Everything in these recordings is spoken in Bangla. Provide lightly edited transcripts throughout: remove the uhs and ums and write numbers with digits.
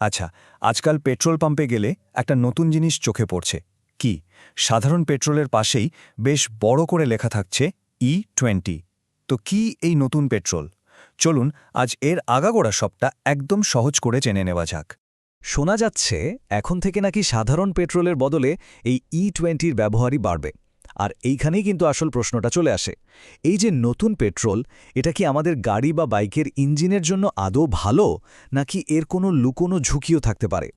আচ্ছা, আজকাল পেট্রোল পাম্পে গেলে একটা নতুন জিনিস চোখে পড়ছে। কি? সাধারণ পেট্রোলের পাশেই বেশ বড় করে লেখা থাকছে E20। তো কি এই নতুন পেট্রোল? চলুন আজ এর আগাগোড়া সবটা একদম সহজ করে জেনে নেওয়া যাক। শোনা যাচ্ছে এখন থেকে নাকি সাধারণ পেট্রোলের বদলে এই E20-র ব্যবহারই বাড়বে। আর এইখানেই কিন্তু আসল প্রশ্নটা চলে আসে। এই যে নতুন পেট্রোল, এটা কি আমাদের গাড়ি বা বাইকের ইঞ্জিনের জন্য আদৌ ভালো, নাকি এর কোনো লুকোনো ঝুঁকিও থাকতে পারে?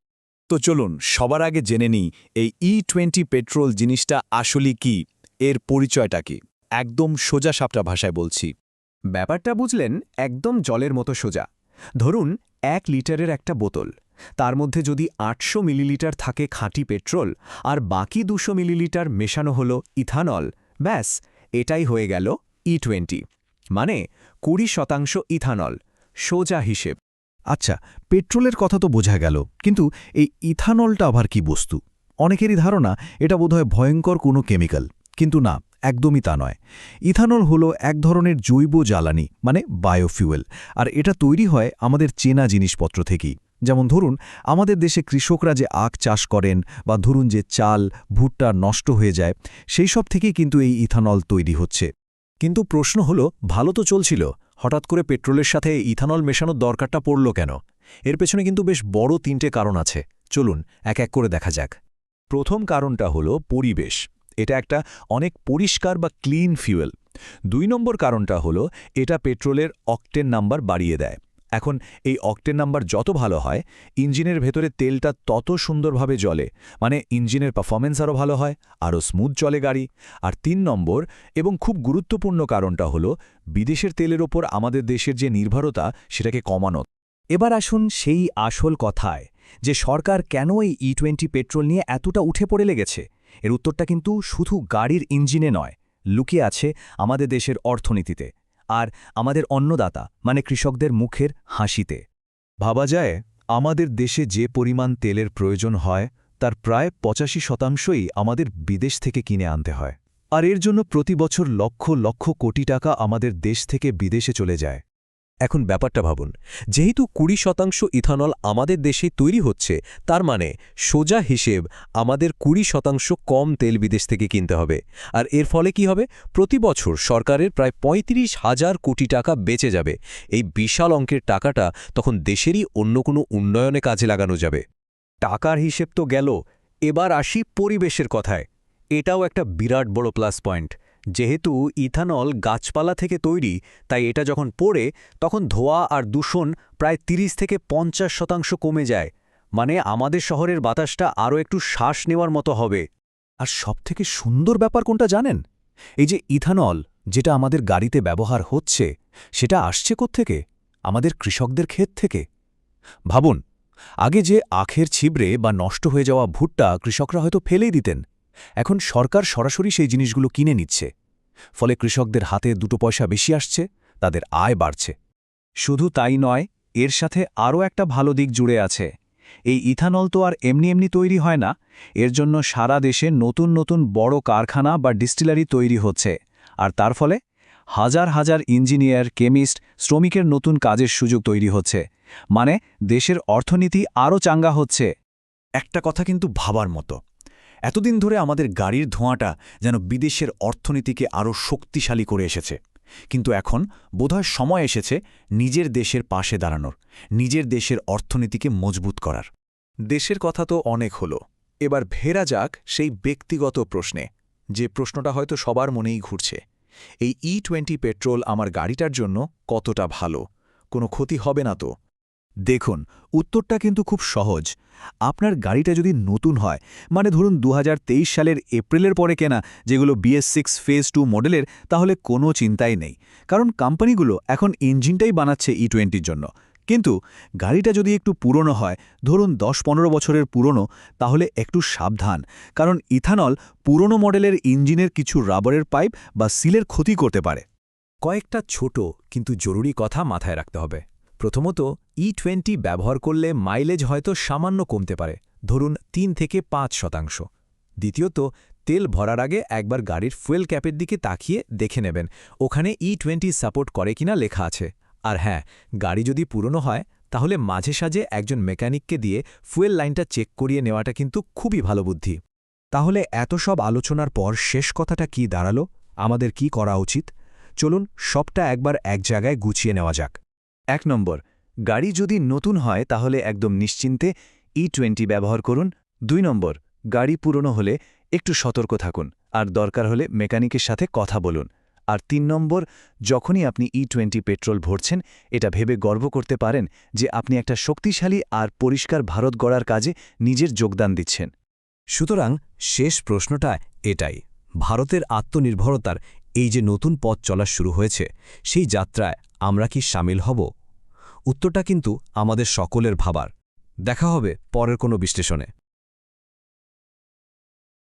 তো চলুন সবার আগে জেনে নিই এই E20 পেট্রোল জিনিসটা আসলে কি, এর পরিচয়টা কি। একদম সোজা সাপটা ভাষায় বলছি। ব্যাপারটা বুঝলেন একদম জলের মতো সোজা। ধরুন 1 লিটারের একটা বোতল, তার মধ্যে যদি 800 মিলিলিটার থাকে খাঁটি পেট্রোল আর বাকি 200 মিলিলিটার মেশানো হলো ইথানল, ব্যাস এটাই হয়ে গেল E20, মানে 20% ইথানল। সোজা হিসেব। আচ্ছা, পেট্রোলের কথা তো বোঝা গেল, কিন্তু এই ইথানলটা আবার কি বস্তু? অনেকেরই ধারণা এটা বোধহয় ভয়ঙ্কর কোনো কেমিক্যাল, কিন্তু না, একদমই তা নয়। ইথানল হলো এক ধরনের জৈব জ্বালানি, মানে বায়োফিউয়েল, আর এটা তৈরি হয় আমাদের চেনা জিনিসপত্র থেকেই। যেমন ধরুন, আমাদের দেশে কৃষকরা যে আখ চাষ করেন, বা ধরুন যে চাল, ভুট্টা নষ্ট হয়ে যায়, সেই সব থেকেই কিন্তু এই ইথানল তৈরি হচ্ছে। কিন্তু প্রশ্ন হলো, ভালো তো চলছিল, হঠাৎ করে পেট্রোলের সাথে ইথানল মেশানোর দরকারটা পড়ল কেন? এর পেছনে কিন্তু বেশ বড় 3টে কারণ আছে। চলুন এক এক করে দেখা যাক। প্রথম কারণটা হলো পরিবেশ। এটা একটা অনেক পরিষ্কার বা ক্লিন ফিউয়েল। 2 নম্বর কারণটা হলো এটা পেট্রোলের অকটেন নাম্বার বাড়িয়ে দেয়। এখন এই অকটেন নাম্বার যত ভালো হয়, ইঞ্জিনের ভেতরে তেলটা তত সুন্দরভাবে জ্বলে, মানে ইঞ্জিনের পারফরমেন্স আরও ভালো হয়, আরও স্মুথ চলে গাড়ি। আর 3 নম্বর এবং খুব গুরুত্বপূর্ণ কারণটা হলো বিদেশের তেলের ওপর আমাদের দেশের যে নির্ভরতা, সেটাকে কমানো। এবার আসুন সেই আসল কথায়, যে সরকার কেন এই E20 পেট্রোল নিয়ে এতটা উঠে পড়ে লেগেছে। এর উত্তরটা কিন্তু শুধু গাড়ির ইঞ্জিনে নয়, লুকিয়ে আছে আমাদের দেশের অর্থনীতিতে আর আমাদের অন্নদাতা মানে কৃষকদের মুখের হাসিতে। ভাবা যায়, আমাদের দেশে যে পরিমাণ তেলের প্রয়োজন হয়, তার প্রায় 85%ই আমাদের বিদেশ থেকে কিনে আনতে হয়। আর এর জন্য প্রতি বছর লক্ষ লক্ষ কোটি টাকা আমাদের দেশ থেকে বিদেশে চলে যায়। এখন ব্যাপারটা ভাবুন, যেহেতু 20% ইথানল আমাদের দেশে তৈরি হচ্ছে, তার মানে সোজা হিসেব আমাদের 20% কম তেল বিদেশ থেকে কিনতে হবে। আর এর ফলে কি হবে? প্রতি বছর সরকারের প্রায় 35,000 কোটি টাকা বেঁচে যাবে। এই বিশাল অঙ্কের টাকাটা তখন দেশেরই অন্য কোনো উন্নয়নে কাজে লাগানো যাবে। টাকার হিসেব তো গেল, এবার আসি পরিবেশের কথায়। এটাও একটা বিরাট বড় প্লাস পয়েন্ট। যেহেতু ইথানল গাছপালা থেকে তৈরি, তাই এটা যখন পড়ে, তখন ধোঁয়া আর দূষণ প্রায় 30 থেকে 50% কমে যায়। মানে আমাদের শহরের বাতাসটা আরও একটু শ্বাস নেওয়ার মতো হবে। আর সবথেকে সুন্দর ব্যাপার কোনটা জানেন? এই যে ইথানল, যেটা আমাদের গাড়িতে ব্যবহার হচ্ছে, সেটা আসছে কোত্থেকে? আমাদের কৃষকদের ক্ষেত থেকে। ভাবুন, আগে যে আখের ছিবড়ে বা নষ্ট হয়ে যাওয়া ভুট্টা কৃষকরা হয়তো ফেলেই দিতেন, এখন সরকার সরাসরি সেই জিনিসগুলো কিনে নিচ্ছে। ফলে কৃষকদের হাতে 2 পয়সা বেশি আসছে, তাদের আয় বাড়ছে। শুধু তাই নয়, এর সাথে আরও একটা ভালো দিক জুড়ে আছে। এই ইথানল তো আর এমনি এমনি তৈরি হয় না, এর জন্য সারা দেশে নতুন নতুন বড় কারখানা বা ডিস্টিলারি তৈরি হচ্ছে। আর তার ফলে হাজার হাজার ইঞ্জিনিয়ার, কেমিস্ট, শ্রমিকের নতুন কাজের সুযোগ তৈরি হচ্ছে। মানে দেশের অর্থনীতি আরও চাঙ্গা হচ্ছে। একটা কথা কিন্তু ভাবার মতো, এতদিন ধরে আমাদের গাড়ির ধোঁয়াটা যেন বিদেশের অর্থনীতিকে আরও শক্তিশালী করে এসেছে। কিন্তু এখন বোধহয় সময় এসেছে নিজের দেশের পাশে দাঁড়ানোর, নিজের দেশের অর্থনীতিকে মজবুত করার। দেশের কথা তো অনেক হলো, এবার ফেরা যাক সেই ব্যক্তিগত প্রশ্নে, যে প্রশ্নটা হয়তো সবার মনেই ঘুরছে। এই E20 পেট্রোল আমার গাড়িটার জন্য কতটা ভালো? কোনো ক্ষতি হবে না তো? দেখুন, উত্তরটা কিন্তু খুব সহজ। আপনার গাড়িটা যদি নতুন হয়, মানে ধরুন 2023 সালের এপ্রিলের পরে কেনা, যেগুলো BS6 ফেজ 2 মডেলের, তাহলে কোনো চিন্তাই নেই, কারণ কোম্পানিগুলো এখন ইঞ্জিনটাই বানাচ্ছে E20-র জন্য। কিন্তু গাড়িটা যদি একটু পুরনো হয়, ধরুন 10-15 বছরের পুরনো, তাহলে একটু সাবধান, কারণ ইথানল পুরনো মডেলের ইঞ্জিনের কিছু রাবারের পাইপ বা সিলের ক্ষতি করতে পারে। কয়েকটা ছোট কিন্তু জরুরি কথা মাথায় রাখতে হবে। প্রথমত, E20 ব্যবহার করলে মাইলেজ হয়তো সামান্য কমতে পারে, ধরুন 3 থেকে 5%। দ্বিতীয়ত, তেল ভরার আগে একবার গাড়ির ফুয়েল ক্যাপের দিকে তাকিয়ে দেখে নেবেন ওখানে E20 সাপোর্ট করে কিনা লেখা আছে। আর হ্যাঁ, গাড়ি যদি পুরনো হয়, তাহলে মাঝে সাঝে একজন মেকানিককে দিয়ে ফুয়েল লাইনটা চেক করিয়ে নেওয়াটা কিন্তু খুবই ভালো বুদ্ধি। তাহলে এত সব আলোচনার পর শেষ কথাটা কি দাঁড়ালো? আমাদের কি করা উচিত? চলুন সবটা একবার এক জায়গায় গুছিয়ে নেওয়া যাক। 1 নম্বর, গাড়ি যদি নতুন হয় তাহলে একদম নিশ্চিন্তে E20 ব্যবহার করুন। 2 নম্বর, গাড়ি পুরনো হলে একটু সতর্ক থাকুন, আর দরকার হলে মেকানিকের সাথে কথা বলুন। আর 3 নম্বর, যখনই আপনি E20 পেট্রোল ভরছেন, এটা ভেবে গর্ব করতে পারেন যে আপনি একটা শক্তিশালী আর পরিষ্কার ভারত গড়ার কাজে নিজের যোগদান দিচ্ছেন। সুতরাং শেষ প্রশ্নটা এটাই, ভারতের আত্মনির্ভরতার এই যে নতুন পথ চলা শুরু হয়েছে, সেই যাত্রায় আমরা কি সামিল হব? উত্তরটা কিন্তু আমাদের সকলের ভাবার। দেখা হবে পরের কোনো বিশ্লেষণে।